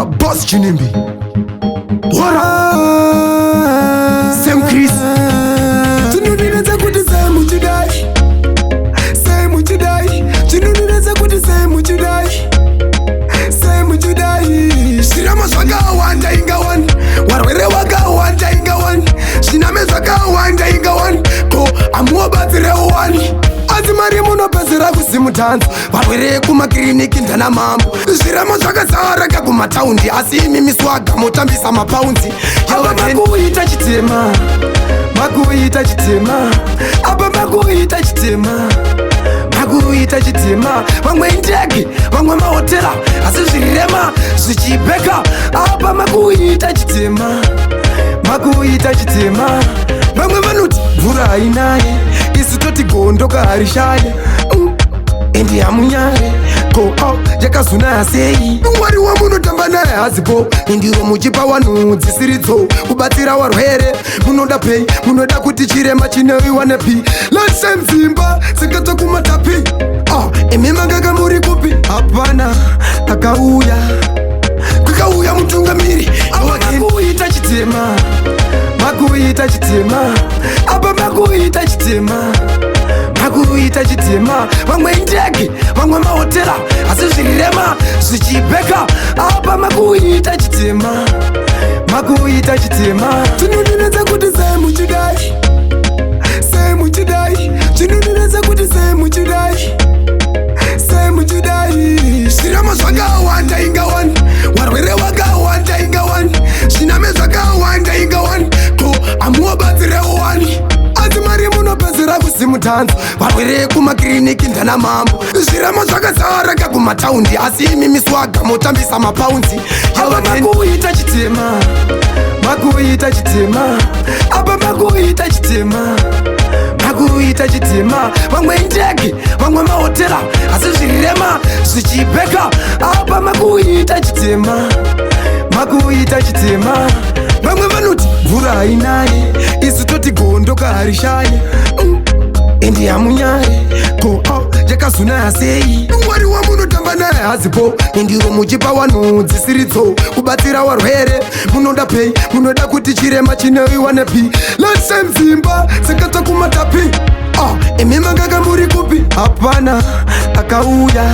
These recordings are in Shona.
Boss Chinimbi. What up? Sam Chris. Tununileza kuti Sam chidai. Sam chidai. Tununileza kuti Sam chidai. Sam chidai. Shirama swanga wanda inga one. Warwere waga wanda inga one. Shiname swanga wanda inga one. Ko amuwa batire one. Azimari muno pezera kusimutanzo. Warwere kuma kliniki ndana mambo. Zvirama zvakazara kakumataundi. Asi mimi swaga motambisa mapaunzi. Aba makuita chitema. Makuita chitema. Aba makuita chitema. Makuita chitema. Vamwe indege, vamwe mahotela. Asi zvirema zvichibeka. Aba makuita chitema. Makuita chitema. Vamwe vanuti mvura hainaye. Isu toti gondoka harishaye. Endi amunyare ko yakazuna yasei mwari wamunotamba naye hazipo indiro muchipa wanhu dzisiridzo kubatsira warwere munoda pei munoda kuti chirema chinewiwane pi lasemdzimba sikatokumatapi imi mangaka muri kupi hapana akauya kakauya mutungamiri makuita chitema makuita chitema apa makuita chitema makuita chitema vamwe indege vamwe mahotela asi zvirirema zvichibeka apa makuita chitema makuita chitema tinonenedza kuti Sam chidai Sam chidai tinonenedza kuti Sam chidai Sam chidai zvirama zvakawanda inga one warwere wakawanda inga one zviname zvakawanda inga one ko amuwa batsire one azimari munopezera kusimutanzo varwere kumakliniki ndana mambo zvirama zvakazara kakumataundi asi mimi swaga motambisa mapaunzi aba makuita chitema makuita chitema aba makuita chitema makuita chitema vamwe indege vamwe mahotela asi zvirirema zvichibeka apa makuita chitema makuita chitema vamwe vanuti mvura hainaye isu toti gondoka harishaye endi amunyare ko yakazuna yasei mwari wamunotamba naye hazipo indiro muchipa wanhu dzisiridzo kubatsira warwere munoda pei munoda kuti chirema chinewiwane pi lasemdzimba sikatokumatapi imi mangaka muri kupi hapana akauya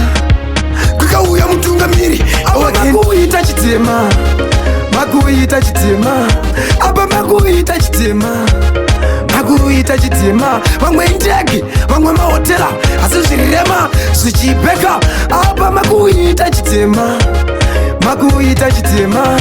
kakauya mutungamiri makuita chitema makuita chitema apa makuita chitema makuita chitema vamwe indege vamwe mahotela asi zvirirema zvichibeka apa makuita chitema makuita chitema